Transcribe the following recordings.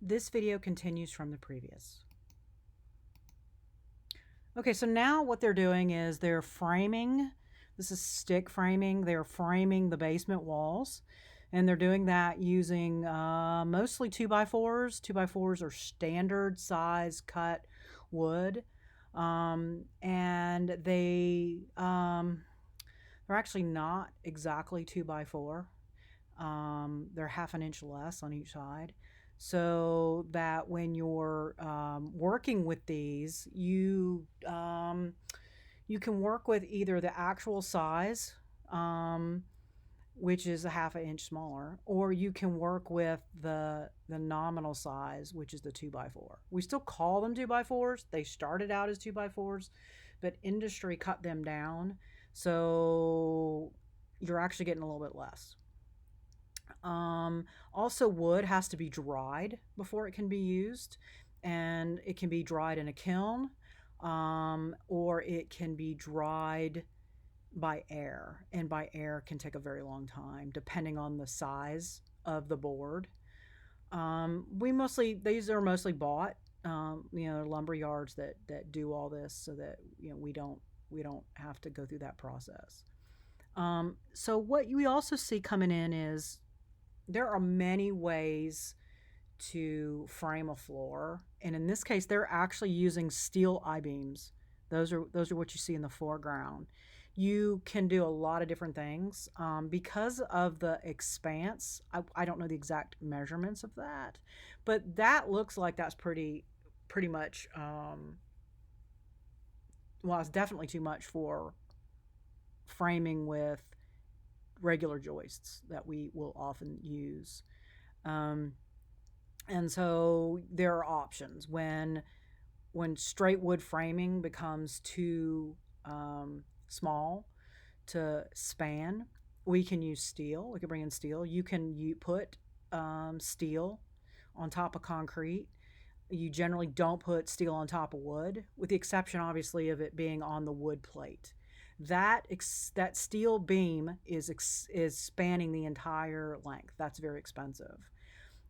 This video continues from the previous. Okay, so now what they're doing is they're framing. This is stick framing. They're framing the basement walls, and they're doing that using mostly 2x4s. 2x4s are standard size cut wood, and they're actually not exactly 2x4. They're half an inch less on each side, so that when you're working with these, you can work with either the actual size, which is a half an inch smaller, or you can work with the nominal size, which is the 2x4. We still call them 2x4s. They started out as 2x4s, but industry cut them down, so you're actually getting a little bit less. Also, wood has to be dried before it can be used, and it can be dried in a kiln, or it can be dried by air, and by air can take a very long time depending on the size of the board. These are mostly bought, lumber yards that do all this, so that we don't have to go through that process. So what we also see coming in is there are many ways to frame a floor, and in this case they're actually using steel I-beams. Those are what you see in the foreground. You can do a lot of different things because of the expanse. I don't know the exact measurements of that, but that looks like that's pretty much well, it's definitely too much for framing with regular joists that we will often use. And so there are options when straight wood framing becomes too small to span. We can use steel. We can bring in steel. You put steel on top of concrete. You generally don't put steel on top of wood, with the exception, obviously, of it being on the wood plate. That steel beam is spanning the entire length. That's very expensive.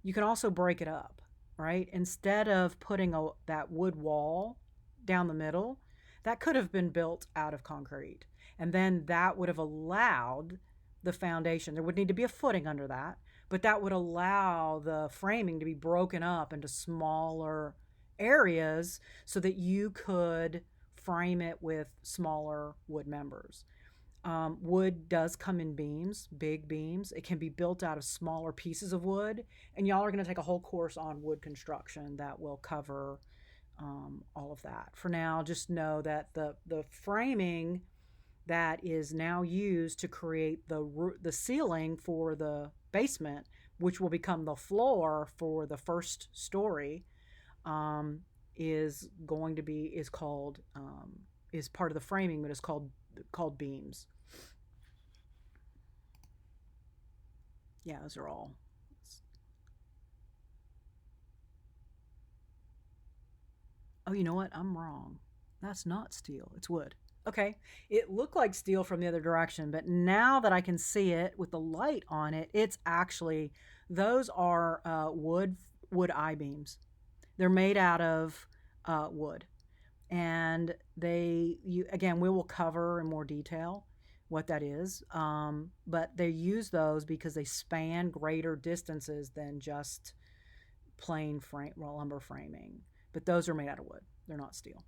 You can also break it up, right? Instead of putting that wood wall down the middle, that could have been built out of concrete. And then that would have allowed the foundation. There would need to be a footing under that, but that would allow the framing to be broken up into smaller areas so that you could frame it with smaller wood members. Wood does come in beams, big beams. It can be built out of smaller pieces of wood, and y'all are going to take a whole course on wood construction that will cover all of that. For now, just know that the framing that is now used to create the ceiling for the basement, which will become the floor for the first story, is part of the framing, but is called beams. Yeah, those are all. Oh, you know what? I'm wrong. That's not steel. It's wood. Okay, it looked like steel from the other direction, but now that I can see it with the light on it, it's actually, those are wood I-beams. They're made out of wood, and again, we will cover in more detail what that is, but they use those because they span greater distances than just plain lumber framing. But those are made out of wood. They're not steel.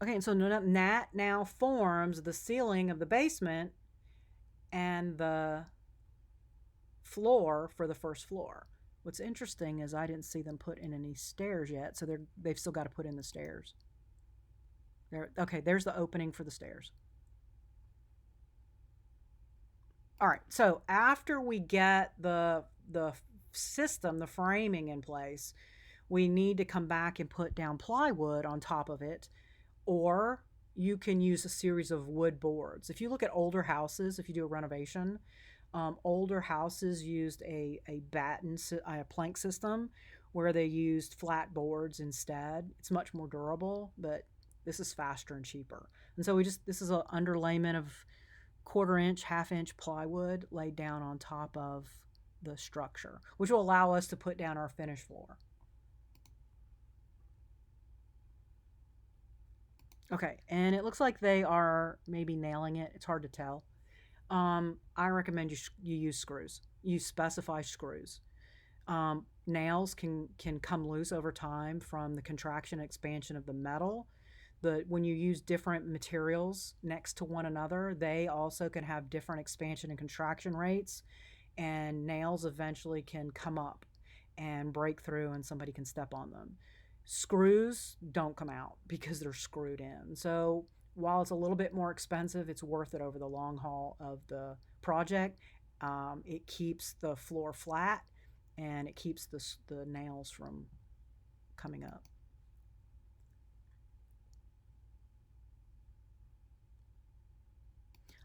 Okay, and so that now forms the ceiling of the basement and the floor for the first floor. What's interesting is I didn't see them put in any stairs yet, so they've still got to put in the stairs. Okay, there's the opening for the stairs. All right, so after we get the system, the framing in place, we need to come back and put down plywood on top of it, or you can use a series of wood boards. If you look at older houses, if you do a renovation, older houses used a plank system where they used flat boards instead. It's much more durable, but This is faster and cheaper. And so this is an underlayment of 1/4 inch, 1/2 inch plywood laid down on top of the structure, which will allow us to put down our finished floor. Okay, and it looks like they are maybe nailing it. It's hard to tell. I recommend you use screws. You specify screws. Nails can come loose over time from the contraction and expansion of the metal. When you use different materials next to one another, they also can have different expansion and contraction rates, and nails eventually can come up and break through and somebody can step on them. Screws don't come out because they're screwed in. So while it's a little bit more expensive, it's worth it over the long haul of the project. It keeps the floor flat and it keeps the nails from coming up.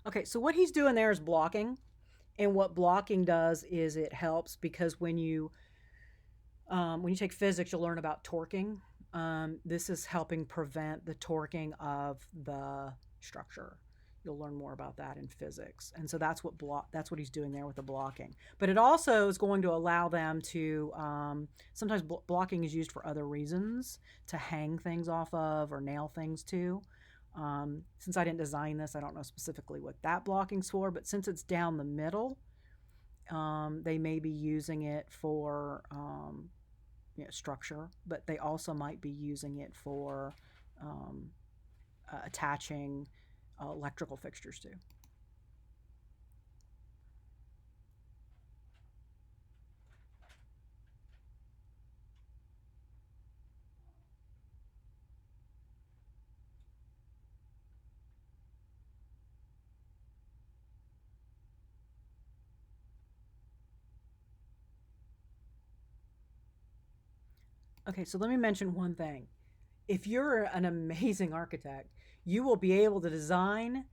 Okay, so what he's doing there is blocking. And what blocking does is it helps because when you take physics, you'll learn about torquing. This is helping prevent the torquing of the structure. You'll learn more about that in physics. And so that's what he's doing there with the blocking. But it also is going to allow them to, sometimes blocking is used for other reasons, to hang things off of or nail things to. Since I didn't design this, I don't know specifically what that blocking's for, but since it's down the middle, they may be using it for structure, but they also might be using it for attaching electrical fixtures to. Okay, so let me mention one thing. If you're an amazing architect, you will be able to design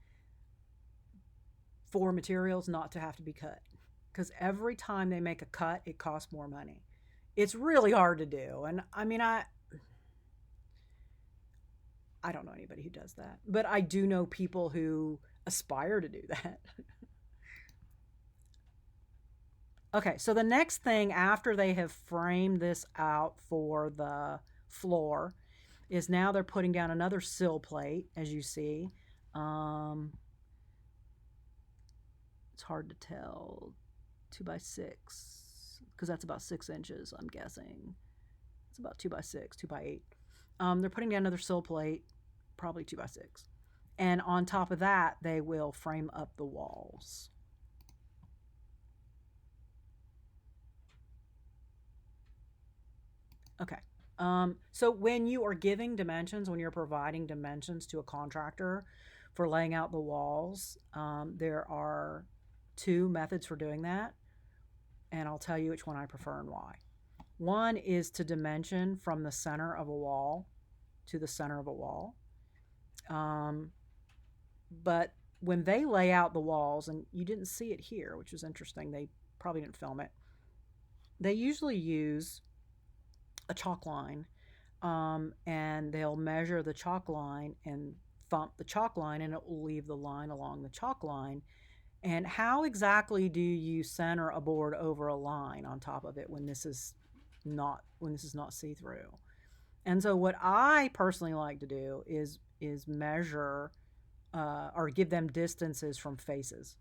for materials not to have to be cut. Because every time they make a cut, it costs more money. It's really hard to do. And I mean, I don't know anybody who does that, but I do know people who aspire to do that. Okay, so the next thing after they have framed this out for the floor is now they're putting down another sill plate, as you see. It's hard to tell. 2x6, because that's about 6 inches, I'm guessing. It's about 2x6, 2x8. They're putting down another sill plate, probably 2x6. And on top of that, they will frame up the walls. Okay. So when you are giving dimensions, when you're providing dimensions to a contractor for laying out the walls, there are 2 methods for doing that. And I'll tell you which one I prefer and why. One is to dimension from the center of a wall to the center of a wall. But when they lay out the walls, and you didn't see it here, which is interesting, they probably didn't film it, they usually use a chalk line, and they'll measure the chalk line and thump the chalk line, and it will leave the line along the chalk line. And how exactly do you center a board over a line on top of it when this is not see-through? And so what I personally like to do is measure or give them distances from faces.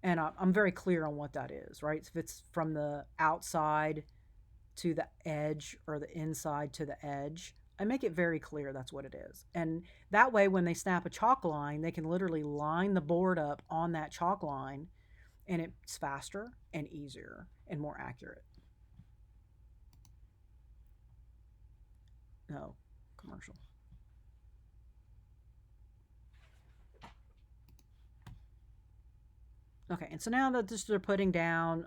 And I'm very clear on what that is, right? If it's from the outside to the edge or the inside to the edge, I make it very clear that's what it is. And that way, when they snap a chalk line, they can literally line the board up on that chalk line, and it's faster and easier and more accurate. No, commercial. Okay, and so now that they're putting down,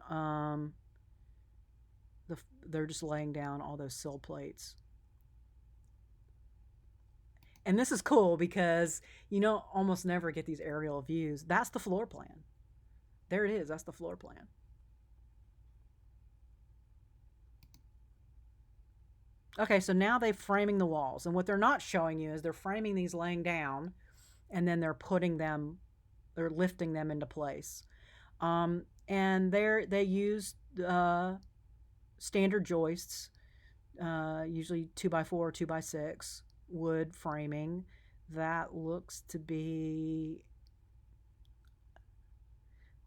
they're just laying down all those sill plates. And this is cool because almost never get these aerial views. That's the floor plan. There it is. That's the floor plan. Okay, so now they're framing the walls. And what they're not showing you is they're framing these laying down, and then they're lifting them into place. And they use standard joists, usually 2x4, 2x6 wood framing. That looks to be,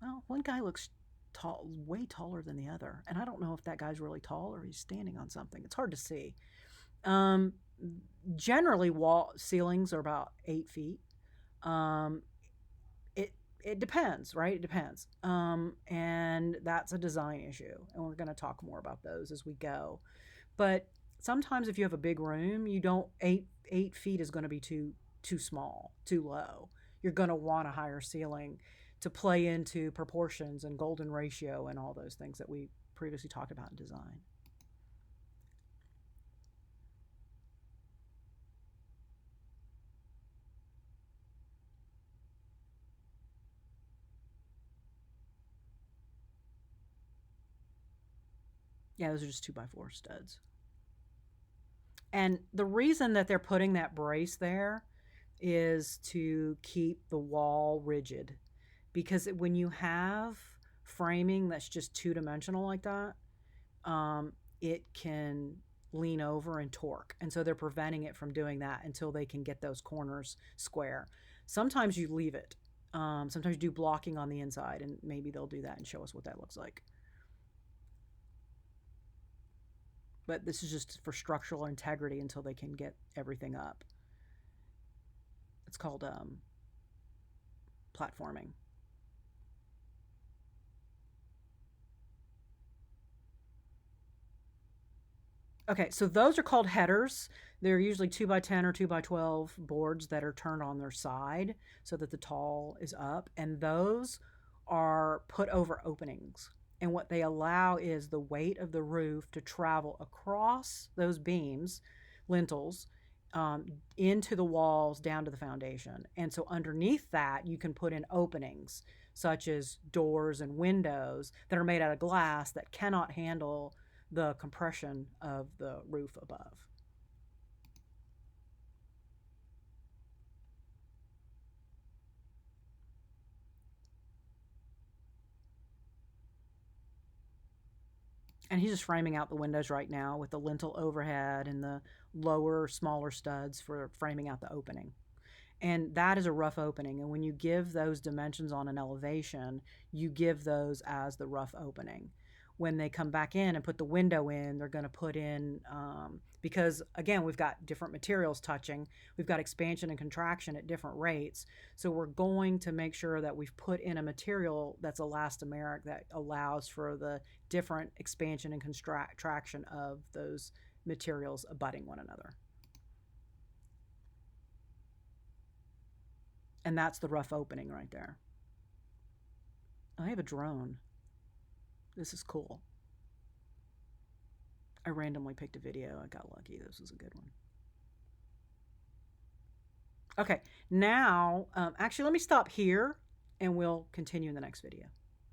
well, one guy looks tall, way taller than the other. And I don't know if that guy's really tall or he's standing on something. It's hard to see. Um, Generally, wall ceilings are about 8 feet. Um, it it depends, right? It depends, and that's a design issue, and we're going to talk more about those as we go. But sometimes, if you have a big room, you don't 8 feet is going to be too small, too low. You're going to want a higher ceiling to play into proportions and golden ratio and all those things that we previously talked about in design. Yeah, those are just 2x4 studs. And the reason that they're putting that brace there is to keep the wall rigid. Because when you have framing that's just two dimensional like that, it can lean over and torque. And so they're preventing it from doing that until they can get those corners square. Sometimes you leave it. Sometimes you do blocking on the inside, and maybe they'll do that and show us what that looks like. But this is just for structural integrity until they can get everything up. It's called platforming. Okay, so those are called headers. They're usually 2x10 or 2x12 boards that are turned on their side so that the tall is up. And those are put over openings. And what they allow is the weight of the roof to travel across those beams, lintels, into the walls down to the foundation. And so underneath that, you can put in openings such as doors and windows that are made out of glass that cannot handle the compression of the roof above. And he's just framing out the windows right now with the lintel overhead and the lower, smaller studs for framing out the opening. And that is a rough opening. And when you give those dimensions on an elevation, you give those as the rough opening. When they come back in and put the window in, they're going to put in, because again, we've got different materials touching, we've got expansion and contraction at different rates. So we're going to make sure that we've put in a material that's elastomeric that allows for the different expansion and contraction of those materials abutting one another. And that's the rough opening right there. I have a drone. This is cool. I randomly picked a video. I got lucky. This was a good one. Okay, now, actually, let me stop here and we'll continue in the next video.